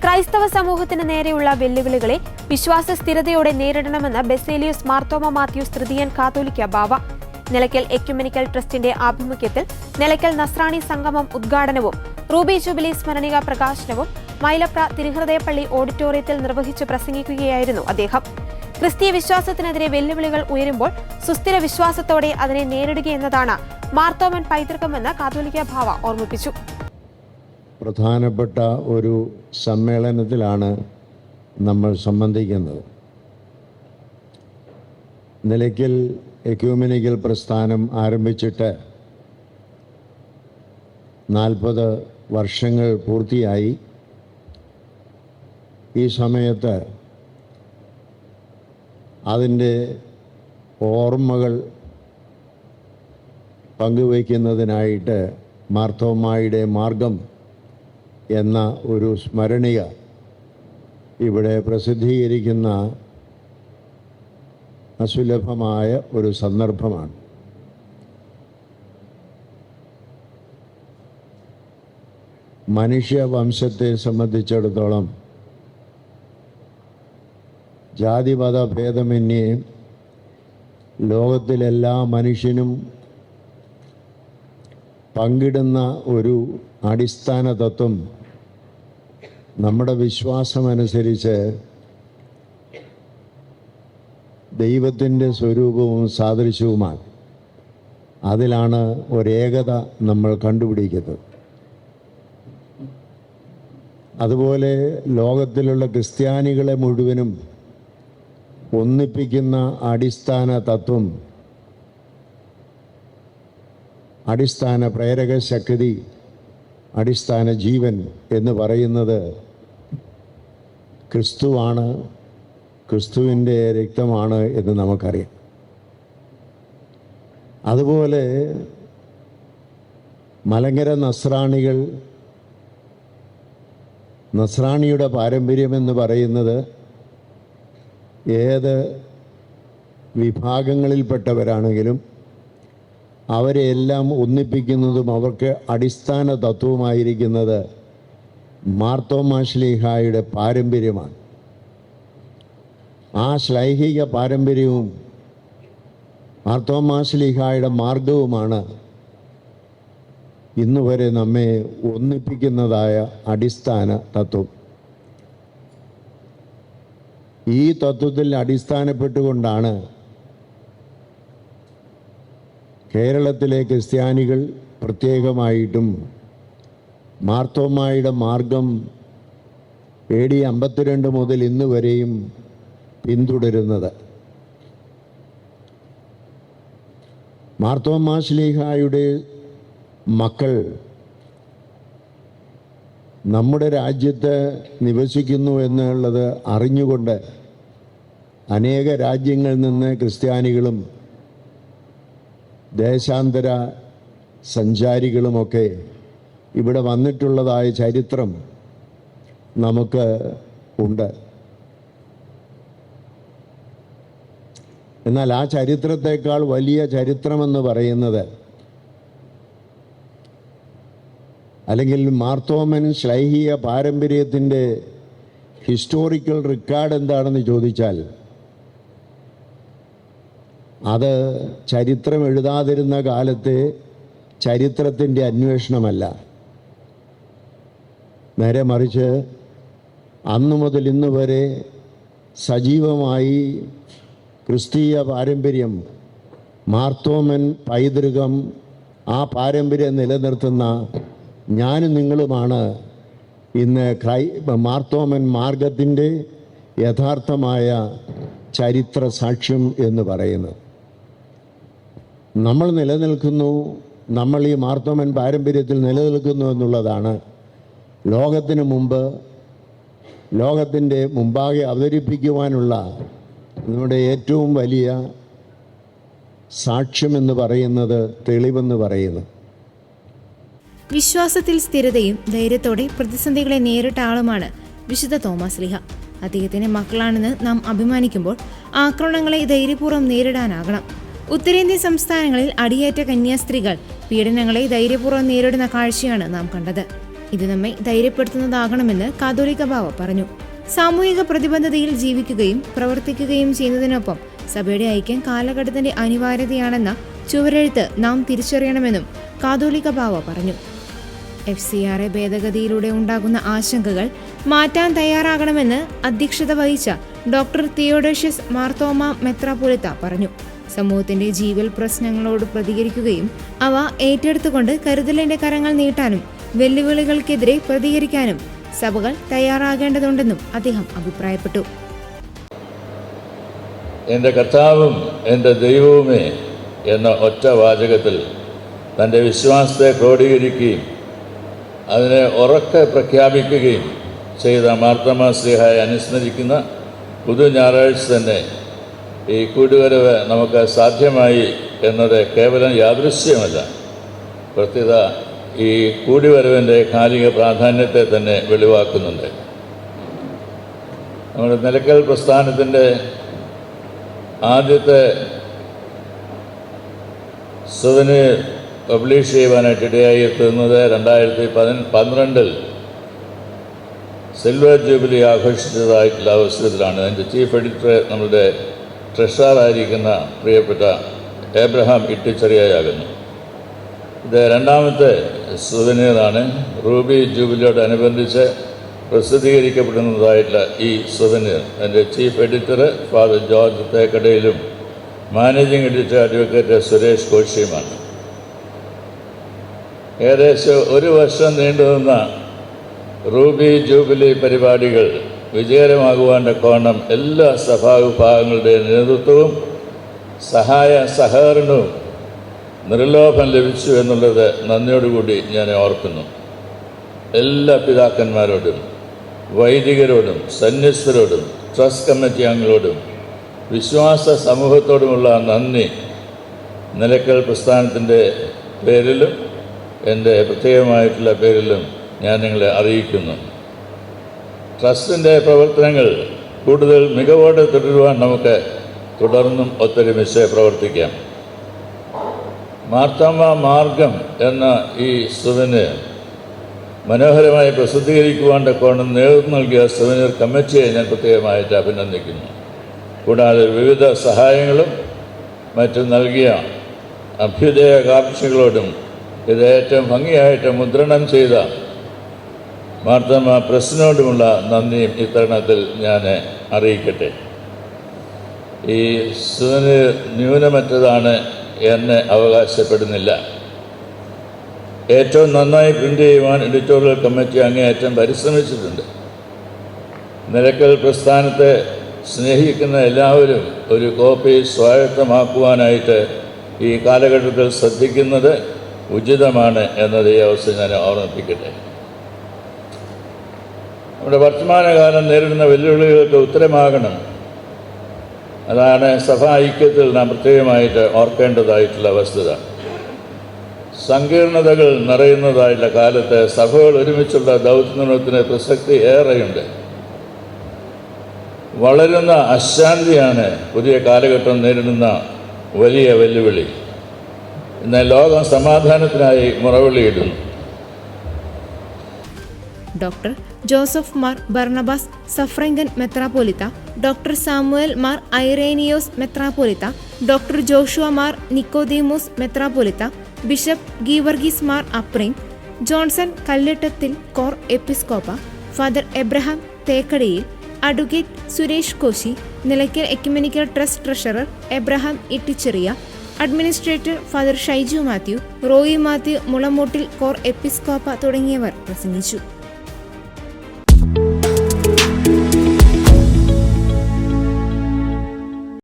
ക്രൈസ്തവ സമൂഹത്തിന് നേരെയുള്ള വെല്ലുവിളികളെ വിശ്വാസ സ്ഥിരതയോടെ നേരിടണമെന്ന് ബെസേലിയോസ് മാർത്തോമ മാത്യൂസ് തൃതീയൻ കാത്തോലിക്ക ബാവ. നിലയ്ക്കൽ എക്യുമെനിക്കൽ ട്രസ്റ്റിന്റെ ആഭിമുഖ്യത്തിൽ നിലയ്ക്കൽ നസ്രാണി സംഗമം ഉദ്ഘാടനവും റൂബി ജൂബിലി സ്മരണിക പ്രകാശനവും മൈലപ്ര തിരുഹൃദയപ്പള്ളി ഓഡിറ്റോറിയത്തിൽ നിർവഹിച്ചു പ്രസംഗിക്കുകയായിരുന്നു അദ്ദേഹം. ക്രിസ്തീയ വിശ്വാസത്തിനെതിരെ വെല്ലുവിളികൾ ഉയരുമ്പോൾ സുസ്ഥിര വിശ്വാസത്തോടെ അതിനെ നേരിടുകയെന്നതാണ് മാർത്തോമൻ പൈതൃകമെന്ന് കാത്തോലിക്ക ബാവ ഓർമ്മിപ്പിച്ചു. പ്രധാനപ്പെട്ട ഒരു സമ്മേളനത്തിലാണ് നമ്മൾ സംബന്ധിക്കുന്നത്. നിലയ്ക്കൽ എക്യൂമെനിക്കൽ പ്രസ്ഥാനം ആരംഭിച്ചിട്ട് 40 വർഷങ്ങൾ പൂർത്തിയായി. ഈ സമയത്ത് അതിൻ്റെ ഓർമ്മകൾ പങ്കുവയ്ക്കുന്നതിനായിട്ട് മാർത്തോമായുടെ മാർഗം എന്ന ഒരു സ്മരണിക ഇവിടെ പ്രസിദ്ധീകരിക്കുന്ന അസുലഭമായ ഒരു സന്ദർഭമാണ്. മനുഷ്യവംശത്തെ സംബന്ധിച്ചിടത്തോളം ജാതിമത ഭേദമന്യേ ലോകത്തിലെല്ലാ മനുഷ്യനും പങ്കിടുന്ന ഒരു അടിസ്ഥാന തത്വം നമ്മുടെ വിശ്വാസമനുസരിച്ച് ദൈവത്തിൻ്റെ സ്വരൂപവും സാദൃശ്യവുമാണ്. അതിലാണ് ഒരേകത നമ്മൾ കണ്ടുപിടിക്കുന്നത്. അതുപോലെ ലോകത്തിലുള്ള ക്രിസ്ത്യാനികളെ മുഴുവനും ഒന്നിപ്പിക്കുന്ന അടിസ്ഥാന തത്വം, അടിസ്ഥാന പ്രേരക ശക്തി, അടിസ്ഥാന ജീവൻ എന്ന് പറയുന്നത് ക്രിസ്തുവാണ്, ക്രിസ്തുവിൻ്റെ രക്തമാണ് എന്ന് നമുക്കറിയാം. അതുപോലെ മലങ്കര നസ്രാണികൾ, നസ്രാണിയുടെ പാരമ്പര്യമെന്ന് പറയുന്നത് ഏത് വിഭാഗങ്ങളിൽപ്പെട്ടവരാണെങ്കിലും അവരെയെല്ലാം ഒന്നിപ്പിക്കുന്നതും അവർക്ക് അടിസ്ഥാന തത്വമായിരിക്കുന്നത് മാർത്തോമാ ശ്ലീഹായുടെ പാരമ്പര്യമാണ്. ആ ശ്ലൈഹിക പാരമ്പര്യവും മാർത്തോമാ ശ്ലീഹായുടെ മാർഗവുമാണ് ഇന്നുവരെ നമ്മെ ഒന്നിപ്പിക്കുന്നതായ അടിസ്ഥാന തത്വം. ഈ തത്വത്തിൽ അടിസ്ഥാനപ്പെട്ടുകൊണ്ടാണ് കേരളത്തിലെ ക്രിസ്ത്യാനികൾ പ്രത്യേകമായിട്ടും മാർത്തോമായുടെ മാർഗം AD 52 മുതൽ ഇന്ന് വരെയും പിന്തുടരുന്നത്. മാർത്തോമാ ശ്ലീഹായുടെ മക്കൾ നമ്മുടെ രാജ്യത്ത് നിവസിക്കുന്നു എന്നുള്ളത് അറിഞ്ഞുകൊണ്ട് അനേക രാജ്യങ്ങളിൽ നിന്ന് ക്രിസ്ത്യാനികളും ദേശാന്തര സഞ്ചാരികളുമൊക്കെ ഇവിടെ വന്നിട്ടുള്ളതായ ചരിത്രം നമുക്ക് ഉണ്ട്. എന്നാൽ ആ ചരിത്രത്തെക്കാൾ വലിയ ചരിത്രമെന്ന് പറയുന്നത്, അല്ലെങ്കിൽ മാർത്തോമൻ ശ്ലൈഹിക പാരമ്പര്യത്തിൻ്റെ ഹിസ്റ്റോറിക്കൽ റെക്കോർഡ് എന്താണെന്ന് ചോദിച്ചാൽ അത് ചരിത്രം എഴുതാതിരുന്ന കാലത്തെ ചരിത്രത്തിൻ്റെ അന്വേഷണമല്ല. നേരെ മറിച്ച് അന്നു മുതൽ ഇന്ന് വരെ സജീവമായി ക്രിസ്തീയ പാരമ്പര്യം, മാർത്തോമൻ പൈതൃകം, ആ പാരമ്പര്യം നിലനിർത്തുന്ന ഞാനും നിങ്ങളുമാണ് ഇന്ന് മാർത്തോമൻ മാർഗത്തിൻ്റെ യഥാർത്ഥമായ ചരിത്ര സാക്ഷ്യം എന്ന് പറയുന്നത്. നമ്മൾ നിലനിൽക്കുന്നു, നമ്മൾ ഈ മാർത്തോമൻ പാരമ്പര്യത്തിൽ നിലനിൽക്കുന്നു എന്നുള്ളതാണ് ലോകത്തിന് മുമ്പ്, ലോകത്തിൻ്റെ മുമ്പാകെ അവതരിപ്പിക്കുവാനുള്ള നമ്മുടെ ഏറ്റവും വലിയ സാക്ഷ്യമെന്ന് പറയുന്നത്, തെളിവെന്ന് പറയുന്നത്. വിശ്വാസത്തിൽ സ്ഥിരതയും ധൈര്യത്തോടെ പ്രതിസന്ധികളെ നേരിട്ട ആളുമാണ് വിശുദ്ധ തോമാസ് ശ്ലീഹ. അദ്ദേഹത്തിന്റെ മക്കളാണെന്ന് നാം അഭിമാനിക്കുമ്പോൾ ആക്രമണങ്ങളെ ധൈര്യപൂർവ്വം നേരിടാനാകണം. ഉത്തരേന്ത്യൻ സംസ്ഥാനങ്ങളിൽ അടിയേറ്റ കന്യാസ്ത്രീകൾ പീഡനങ്ങളെ ധൈര്യപൂർവ്വം നേരിടുന്ന കാഴ്ചയാണ് നാം കണ്ടത്. ഇത് നമ്മെ ധൈര്യപ്പെടുത്തുന്നതാകണമെന്ന് കാതോലിക്ക ബാവ പറഞ്ഞു. സാമൂഹിക പ്രതിബദ്ധതയിൽ ജീവിക്കുകയും പ്രവർത്തിക്കുകയും ചെയ്യുന്നതിനൊപ്പം സഭയുടെ ഐക്യം കാലഘട്ടത്തിന്റെ അനിവാര്യതയാണെന്ന ചുവരെഴുത്ത് നാം തിരിച്ചറിയണമെന്നും കാതോലിക്ക ബാവ പറഞ്ഞു. FCRA ഭേദഗതിയിലൂടെ ഉണ്ടാകുന്ന ആശങ്കകൾ മാറ്റാൻ തയ്യാറാകണമെന്ന് അധ്യക്ഷത വഹിച്ച ഡോക്ടർ തിയോഡോഷ്യസ് മാർത്തോമ മെത്രാപ്പൊലീത്ത പറഞ്ഞു. സമൂഹത്തിന്റെ ജീവൽ പ്രശ്നങ്ങളോട് പ്രതികരിക്കുകയും അവ ഏറ്റെടുത്തുകൊണ്ട് കരുതലിന്റെ കരങ്ങൾ നീട്ടാനും വെല്ലുവിളികൾക്കെതിരെ പ്രതികരിക്കാനും സഭകൾ തയ്യാറാകേണ്ടതുണ്ടെന്നും അദ്ദേഹം അഭിപ്രായപ്പെട്ടു. എൻ്റെ കർത്താവും എൻ്റെ ദൈവവുമേ എന്ന ഒറ്റ വാചകത്തിൽ തൻ്റെ വിശ്വാസത്തെ ക്രോഡീകരിക്കുകയും അതിനെ ഉറക്കെ പ്രഖ്യാപിക്കുകയും ചെയ്ത മാർത്തോമാ ശ്ലീഹായെ അനുസ്മരിക്കുന്ന പുതു ഞായറാഴ്ച തന്നെ ഈ കൂടിവരവ് നമുക്ക് സാധ്യമായി എന്നത് കേവലം യാദൃശ്യമല്ല, പ്രത്യേക ഈ കൂടിവരവിൻ്റെ കാലിക പ്രാധാന്യത്തെ തന്നെ വെളിവാക്കുന്നുണ്ട്. നമ്മുടെ നിലയ്ക്കൽ പ്രസ്ഥാനത്തിൻ്റെ ആദ്യത്തെ സുവനീർ പബ്ലിഷ് ചെയ്യുവാനായിട്ട് ഇടയായി എത്തുന്നത് 2012 സിൽവർ ജൂബിലി ആഘോഷിച്ചതായിട്ടുള്ള അവസരത്തിലാണ്. അതിൻ്റെ ചീഫ് എഡിറ്റർ നമ്മുടെ ട്രഷറായിരിക്കുന്ന പ്രിയപ്പെട്ട എബ്രഹാം ഇട്ടിച്ചെറിയാകുന്നു. ഇത് രണ്ടാമത്തെ സുവനീറാണ്. റൂബി ജൂബിലിയോടനുബന്ധിച്ച് പ്രസിദ്ധീകരിക്കപ്പെടുന്നതായിട്ടുള്ള ഈ സുവനീർ അതിൻ്റെ ചീഫ് എഡിറ്റർ ഫാദർ ജോർജ് തേക്കടയിലും മാനേജിംഗ് എഡിറ്റർ അഡ്വക്കേറ്റ് സുരേഷ് കോശിയുമാണ്. ഏകദേശം 1 വർഷം നീണ്ടുനിന്ന റൂബി ജൂബിലി പരിപാടികൾ വിജയകരമാകുവാൻ കോണം എല്ലാ സഭാവിഭാഗങ്ങളുടെ നേതൃത്വവും സഹകരണവും നിർലോഭം ലഭിച്ചു എന്നുള്ളത് നന്ദിയോടുകൂടി ഞാൻ ഓർക്കുന്നു. എല്ലാ പിതാക്കന്മാരോടും വൈദികരോടും സന്യസ്തരോടും ട്രസ്റ്റ് കമ്മിറ്റി അംഗങ്ങളോടും വിശ്വാസ സമൂഹത്തോടുമുള്ള നന്ദി നിലയ്ക്കൽ പ്രസ്ഥാനത്തിൻ്റെ പേരിലും എൻ്റെ പ്രത്യേകമായിട്ടുള്ള പേരിലും ഞാൻ നിങ്ങളെ അറിയിക്കുന്നു. ട്രസ്റ്റിൻ്റെ പ്രവർത്തനങ്ങൾ കൂടുതൽ മികവോടെ തുടരുവാൻ നമുക്ക് തുടർന്നും ഒത്തൊരുമിച്ച് പ്രവർത്തിക്കാം. മാർത്തോമാ മാർഗം എന്ന ഈ സുവനീർ മനോഹരമായി പ്രസിദ്ധീകരിക്കുവാൻ കോണം നേതൃത്വം നൽകിയ സുവനീർ കമ്മിറ്റിയെ ഞാൻ പ്രത്യേകമായിട്ട് അഭിനന്ദിക്കുന്നു. കൂടാതെ വിവിധ സഹായങ്ങളും മറ്റും നൽകിയ അഭ്യുദയകാംക്ഷികളോടും ഇത് ഏറ്റവും ഭംഗിയായിട്ട് മുദ്രണം ചെയ്ത മാർത്തോമാ പ്രസിനോടുമുള്ള നന്ദിയും ഇത്തരണത്തിൽ ഞാൻ അറിയിക്കട്ടെ. ഈ സുവനീർ ന്യൂനമറ്റതാണ് എന്ന് അവകാശപ്പെടുന്നില്ല. ഏറ്റവും നന്നായി പ്രിൻ്റ് ചെയ്യുവാൻ എഡിറ്റോറിയൽ കമ്മിറ്റി അങ്ങേയറ്റം പരിശ്രമിച്ചിട്ടുണ്ട്. നിലയ്ക്കൽ പ്രസ്ഥാനത്തെ സ്നേഹിക്കുന്ന എല്ലാവരും ഒരു കോപ്പി സ്വായത്തമാക്കുവാനായിട്ട് ഈ കാലഘട്ടത്തിൽ ശ്രദ്ധിക്കുന്നത് ഉചിതമാണ് എന്നത് ഈ അവസ്ഥ ഞാൻ ഓർമ്മിപ്പിക്കട്ടെ. നമ്മുടെ വർത്തമാനകാലം നേരിടുന്ന വെല്ലുവിളികൾക്ക് ഉത്തരമാകണം. അതാണ് സഭാ ഐക്യത്തിൽ നാം പ്രത്യേകമായിട്ട് ഓർക്കേണ്ടതായിട്ടുള്ള വസ്തുത. സങ്കീർണതകൾ നിറയുന്നതായിട്ടുള്ള കാലത്ത് സഭകൾ ഒരുമിച്ചുള്ള ദൗത്യനിർവഹണത്തിന് പ്രസക്തി ഏറെയുണ്ട്. വളരുന്ന അശാന്തിയാണ് പുതിയ കാലഘട്ടം നേരിടുന്ന വലിയ വെല്ലുവിളി. ഇന്ന് ലോകം സമാധാനത്തിനായി മുറവിളിയിടുന്നു. ഡോക്ടർ ജോസഫ് മാർ ബർണബാസ് സഫ്രങ്കൻ മെത്രാപ്പൊലീത്ത, ഡോക്ടർ സാമുവൽ മാർ ഐറേനിയോസ് മെത്രാപ്പൊലീത്ത, ഡോക്ടർ ജോഷുവ മാർ നിക്കോദീമോസ് മെത്രാപ്പൊലീത്ത, ബിഷപ്പ് ഗീവർഗീസ് മാർ അപ്രീം, ജോൺസൺ കല്ലിട്ടത്തിൽ കോർ എപ്പിസ്കോപ്പ, father Abraham Thekkadiyil, advocate Suresh Koshi, Nilakkal ecumenical trust treasurer Abraham Ittycheriya, administrator father Shaiju Mathew, Roy Mathew Mulamoottil കോർ എപ്പിസ്കോപ്പ തുടങ്ങിയവർ പ്രസംഗിച്ചു.